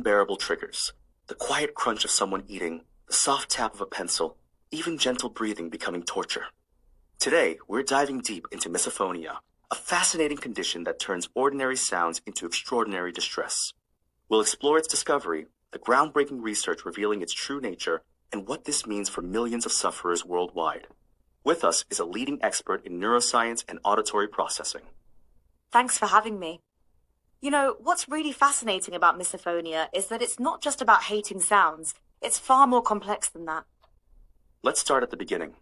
unbearable triggers. The quiet crunch of someone eating, the soft tap of a pencil, even gentle breathing becoming torture. Today, we're diving deep into misophonia, a fascinating condition that turns ordinary sounds into extraordinary distress. We'll explore its discovery, the groundbreaking research revealing its true nature, and what this means for millions of sufferers worldwide. With us is a leading expert in neuroscience and auditory processing. Thanks for having me. You know, what's really fascinating about misophonia is that it's not just about hating sounds. It's far more complex than that. Let's start at the beginning.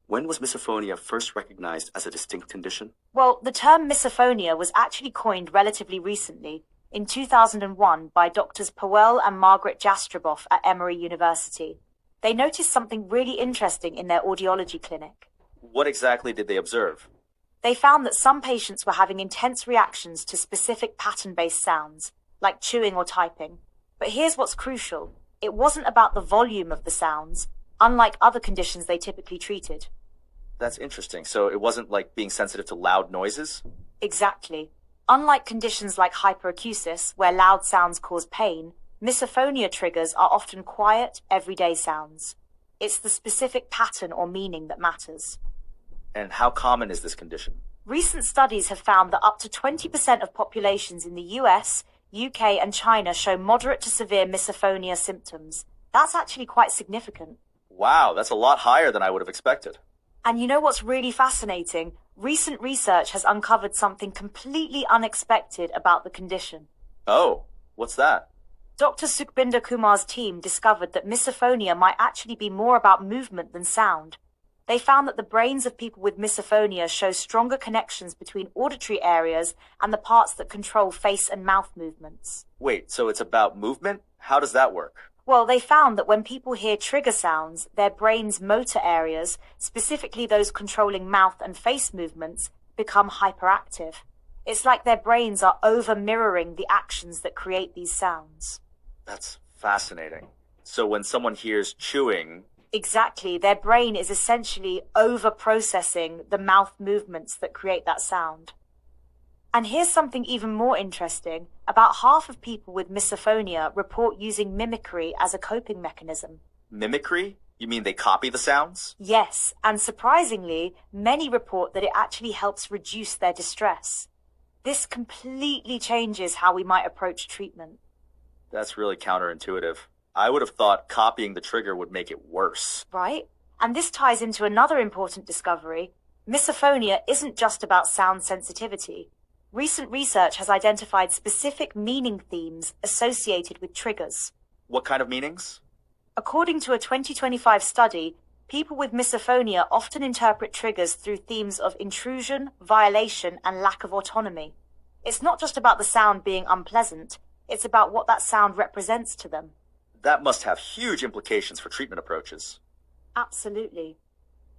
When was misophonia first recognized as a distinct condition? Well, the term misophonia was actually coined relatively recently, in 2001, by doctors Powell and Margaret Jastroboff at Emory University. They noticed something really interesting in their audiology clinic. What exactly did they observe? They found that some patients were having intense reactions to specific pattern-based sounds, like chewing or typing. But here's what's crucial. It wasn't about the volume of the sounds, unlike other conditions they typically treated. That's interesting. So it wasn't like being sensitive to loud noises? Exactly. Unlike conditions like hyperacusis, where loud sounds cause pain, misophonia triggers are often quiet, everyday sounds. It's the specific pattern or meaning that matters. And how common is this condition? Recent studies have found that up to 20% of populations in the US, UK, and China show moderate to severe misophonia symptoms. That's actually quite significant. Wow, that's a lot higher than I would have expected. And you know what's really fascinating? Recent research has uncovered something completely unexpected about the condition. Oh, what's that? Dr. Sukhbinder Kumar's team discovered that misophonia might actually be more about movement than sound. They found that the brains of people with misophonia show stronger connections between auditory areas and the parts that control face and mouth movements. Wait, so it's about movement? How does that work? Well, they found that when people hear trigger sounds, their brain's motor areas, specifically those controlling mouth and face movements, become hyperactive. It's like their brains are over-mirroring the actions that create these sounds. That's fascinating. So when someone hears chewing... Exactly, their brain is essentially over-processing the mouth movements that create that sound. And here's something even more interesting. About half of people with misophonia report using mimicry as a coping mechanism. Mimicry? You mean they copy the sounds? Yes, and surprisingly, many report that it actually helps reduce their distress. This completely changes how we might approach treatment. That's really counterintuitive. I would have thought copying the trigger would make it worse. Right? And this ties into another important discovery. Misophonia isn't just about sound sensitivity. Recent research has identified specific meaning themes associated with triggers. What kind of meanings? According to a 2025 study, people with misophonia often interpret triggers through themes of intrusion, violation, and lack of autonomy. It's not just about the sound being unpleasant, it's about what that sound represents to them. That must have huge implications for treatment approaches. Absolutely.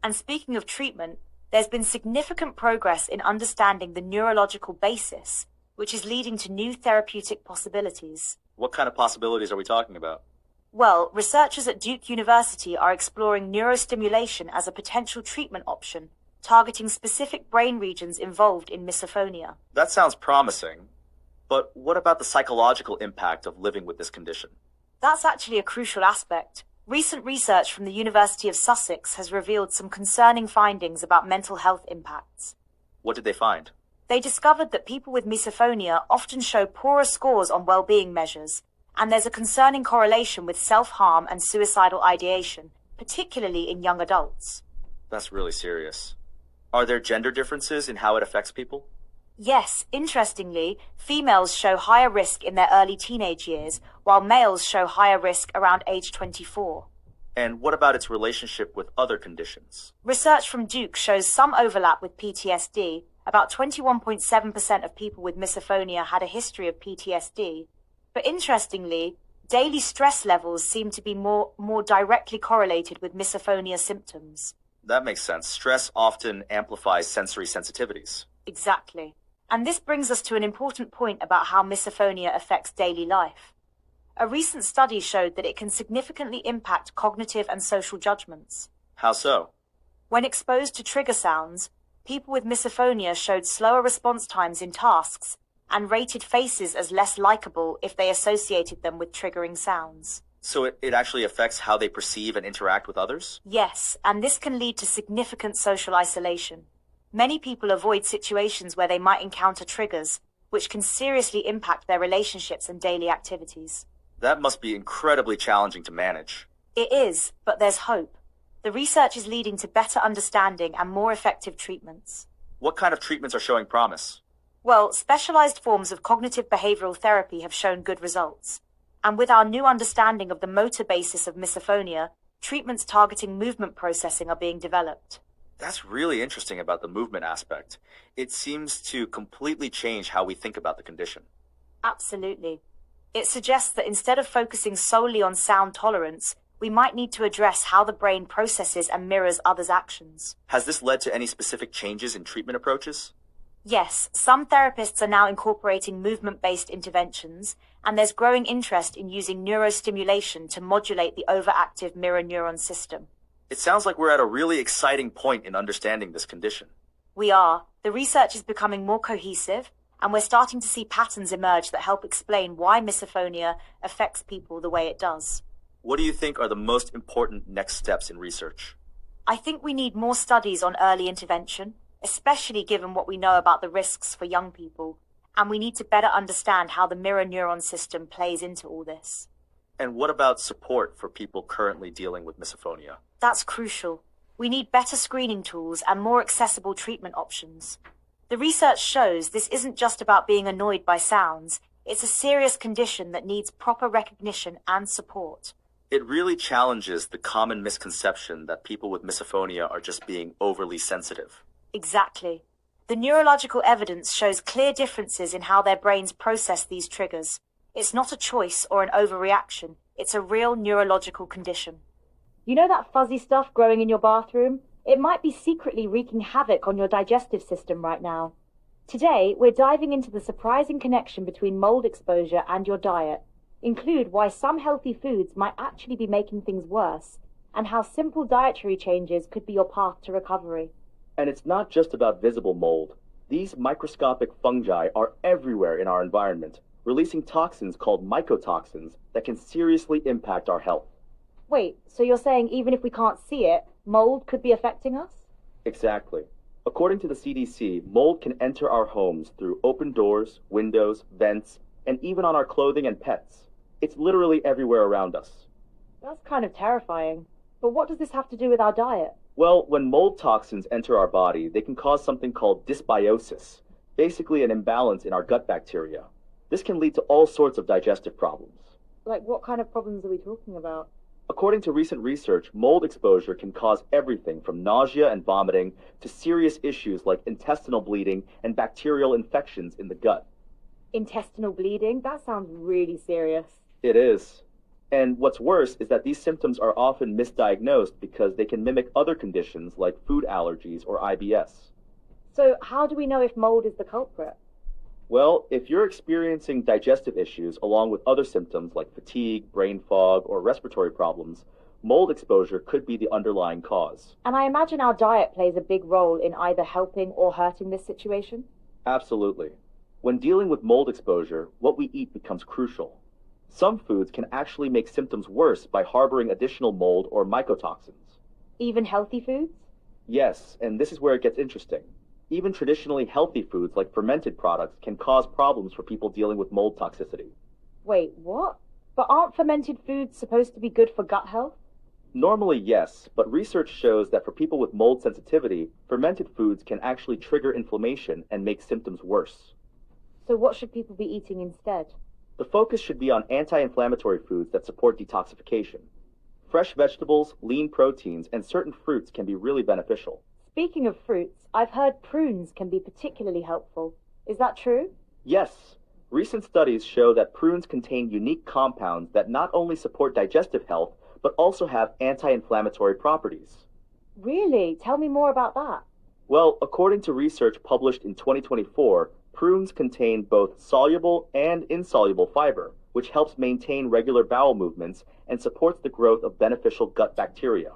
And speaking of treatment, there's been significant progress in understanding the neurological basis, which is leading to new therapeutic possibilities. What kind of possibilities are we talking about? Well, researchers at Duke University are exploring neurostimulation as a potential treatment option, targeting specific brain regions involved in misophonia. That sounds promising. But what about the psychological impact of living with this condition? That's actually a crucial aspect. Recent research from the University of Sussex has revealed some concerning findings about mental health impacts. What did they find? They discovered that people with misophonia often show poorer scores on well-being measures, and there's a concerning correlation with self-harm and suicidal ideation, particularly in young adults. That's really serious. Are there gender differences in how it affects people? Yes, interestingly, females show higher risk in their early teenage years, while males show higher risk around age 24. And what about its relationship with other conditions? Research from Duke shows some overlap with PTSD. About 21.7% of people with misophonia had a history of PTSD. But interestingly, daily stress levels seem to be more directly correlated with misophonia symptoms. That makes sense. Stress often amplifies sensory sensitivities. Exactly. And this brings us to an important point about how misophonia affects daily life. A recent study showed that it can significantly impact cognitive and social judgments. How so? When exposed to trigger sounds, people with misophonia showed slower response times in tasks and rated faces as less likable if they associated them with triggering sounds. So it actually affects how they perceive and interact with others? Yes, and this can lead to significant social isolation. Many people avoid situations where they might encounter triggers, which can seriously impact their relationships and daily activities. That must be incredibly challenging to manage. It is, but there's hope. The research is leading to better understanding and more effective treatments. What kind of treatments are showing promise? Well, specialized forms of cognitive behavioral therapy have shown good results. And with our new understanding of the motor basis of misophonia, treatments targeting movement processing are being developed. That's really interesting about the movement aspect. It seems to completely change how we think about the condition. Absolutely. It suggests that instead of focusing solely on sound tolerance, we might need to address how the brain processes and mirrors others' actions. Has this led to any specific changes in treatment approaches? Yes, some therapists are now incorporating movement-based interventions, and there's growing interest in using neurostimulation to modulate the overactive mirror neuron system. It sounds like we're at a really exciting point in understanding this condition. We are. The research is becoming more cohesive, and we're starting to see patterns emerge that help explain why misophonia affects people the way it does. What do you think are the most important next steps in research? I think we need more studies on early intervention, especially given what we know about the risks for young people, and we need to better understand how the mirror neuron system plays into all this. And what about support for people currently dealing with misophonia? That's crucial. We need better screening tools and more accessible treatment options. The research shows this isn't just about being annoyed by sounds, it's a serious condition that needs proper recognition and support. It really challenges the common misconception that people with misophonia are just being overly sensitive. Exactly. The neurological evidence shows clear differences in how their brains process these triggers. It's not a choice or an overreaction. It's a real neurological condition. You know that fuzzy stuff growing in your bathroom? It might be secretly wreaking havoc on your digestive system right now. Today, we're diving into the surprising connection between mold exposure and your diet. Include why some healthy foods might actually be making things worse, and how simple dietary changes could be your path to recovery. And it's not just about visible mold. These microscopic fungi are everywhere in our environment, releasing toxins called mycotoxins that can seriously impact our health. Wait, so you're saying even if we can't see it, mold could be affecting us? Exactly. According to the CDC, mold can enter our homes through open doors, windows, vents, and even on our clothing and pets. It's literally everywhere around us. That's kind of terrifying. But what does this have to do with our diet? Well, when mold toxins enter our body, they can cause something called dysbiosis, basically an imbalance in our gut bacteria. This can lead to all sorts of digestive problems. Like what kind of problems are we talking about? According to recent research, mold exposure can cause everything from nausea and vomiting to serious issues like intestinal bleeding and bacterial infections in the gut. Intestinal bleeding? That sounds really serious. It is. And what's worse is that these symptoms are often misdiagnosed because they can mimic other conditions like food allergies or IBS. So how do we know if mold is the culprit? Well, if you're experiencing digestive issues along with other symptoms like fatigue, brain fog, or respiratory problems, mold exposure could be the underlying cause. And I imagine our diet plays a big role in either helping or hurting this situation? Absolutely. When dealing with mold exposure, what we eat becomes crucial. Some foods can actually make symptoms worse by harboring additional mold or mycotoxins. Even healthy foods? Yes, and this is where it gets interesting. Even traditionally healthy foods like fermented products can cause problems for people dealing with mold toxicity. Wait, what? But aren't fermented foods supposed to be good for gut health? Normally, yes, but research shows that for people with mold sensitivity, fermented foods can actually trigger inflammation and make symptoms worse. So what should people be eating instead? The focus should be on anti-inflammatory foods that support detoxification. Fresh vegetables, lean proteins, and certain fruits can be really beneficial. Speaking of fruits, I've heard prunes can be particularly helpful. Is that true? Yes. Recent studies show that prunes contain unique compounds that not only support digestive health, but also have anti-inflammatory properties. Really? Tell me more about that. Well, according to research published in 2024, prunes contain both soluble and insoluble fiber, which helps maintain regular bowel movements and supports the growth of beneficial gut bacteria.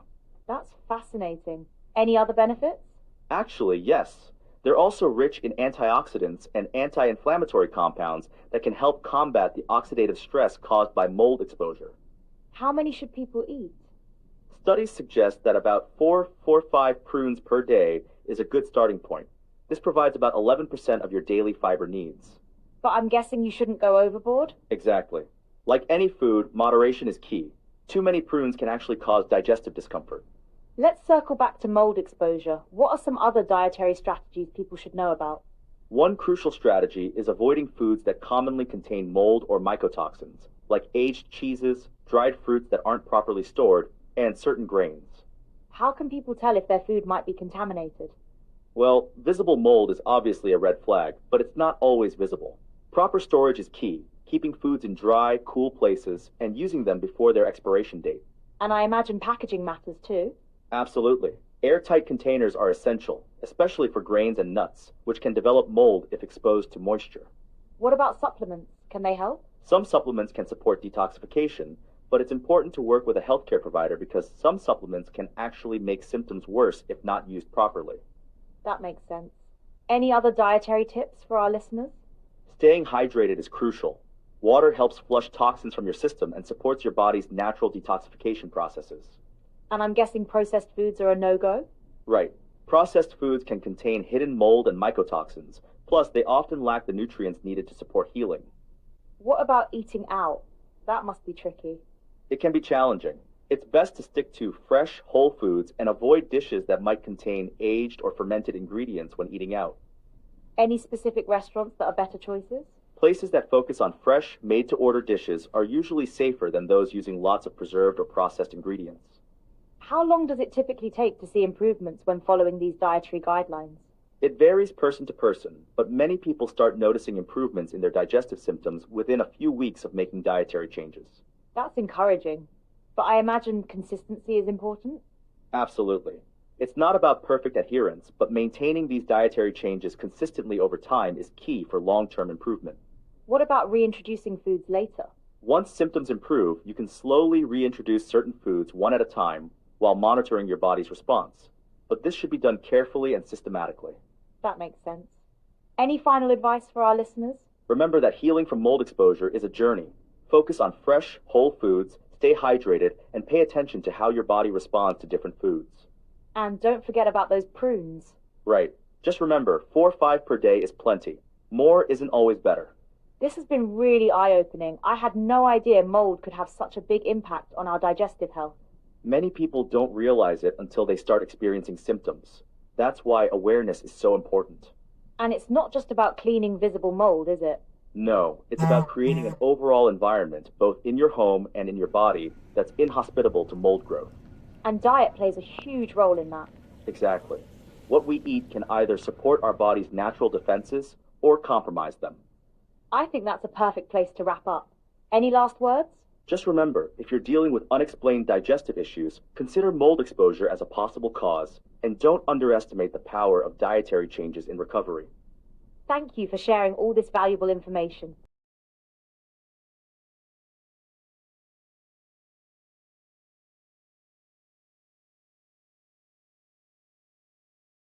That's fascinating. Any other benefits? Actually, yes. They're also rich in antioxidants and anti-inflammatory compounds that can help combat the oxidative stress caused by mold exposure. How many should people eat? Studies suggest that about 5 prunes per day is a good starting point. This provides about 11% of your daily fiber needs. But I'm guessing you shouldn't go overboard? Exactly. Like any food, moderation is key. Too many prunes can actually cause digestive discomfort. Let's circle back to mold exposure. What are some other dietary strategies people should know about? One crucial strategy is avoiding foods that commonly contain mold or mycotoxins, like aged cheeses, dried fruits that aren't properly stored, and certain grains. How can people tell if their food might be contaminated? Well, visible mold is obviously a red flag, but it's not always visible. Proper storage is key, keeping foods in dry, cool places and using them before their expiration date. And I imagine packaging matters too. Absolutely. Airtight containers are essential, especially for grains and nuts, which can develop mold if exposed to moisture. What about supplements? Can they help? Some supplements can support detoxification, but it's important to work with a healthcare provider because some supplements can actually make symptoms worse if not used properly. That makes sense. Any other dietary tips for our listeners? Staying hydrated is crucial. Water helps flush toxins from your system and supports your body's natural detoxification processes. And I'm guessing processed foods are a no-go? Right. Processed foods can contain hidden mold and mycotoxins. Plus, they often lack the nutrients needed to support healing. What about eating out? That must be tricky. It can be challenging. It's best to stick to fresh, whole foods and avoid dishes that might contain aged or fermented ingredients when eating out. Any specific restaurants that are better choices? Places that focus on fresh, made-to-order dishes are usually safer than those using lots of preserved or processed ingredients. How long does it typically take to see improvements when following these dietary guidelines? It varies person to person, but many people start noticing improvements in their digestive symptoms within a few weeks of making dietary changes. That's encouraging. But I imagine consistency is important? Absolutely. It's not about perfect adherence, but maintaining these dietary changes consistently over time is key for long-term improvement. What about reintroducing foods later? Once symptoms improve, you can slowly reintroduce certain foods one at a time while monitoring your body's response. But this should be done carefully and systematically. That makes sense. Any final advice for our listeners? Remember that healing from mold exposure is a journey. Focus on fresh, whole foods, stay hydrated, and pay attention to how your body responds to different foods. And don't forget about those prunes. Right. Just remember, 4 or 5 per day is plenty. More isn't always better. This has been really eye-opening. I had no idea mold could have such a big impact on our digestive health. Many people don't realize it until they start experiencing symptoms. That's why awareness is so important. And it's not just about cleaning visible mold, is it? No, it's about creating an overall environment, both in your home and in your body, that's inhospitable to mold growth. And diet plays a huge role in that. Exactly. What we eat can either support our body's natural defenses or compromise them. I think that's a perfect place to wrap up. Any last words? Just remember, if you're dealing with unexplained digestive issues, consider mold exposure as a possible cause, and don't underestimate the power of dietary changes in recovery. Thank you for sharing all this valuable information.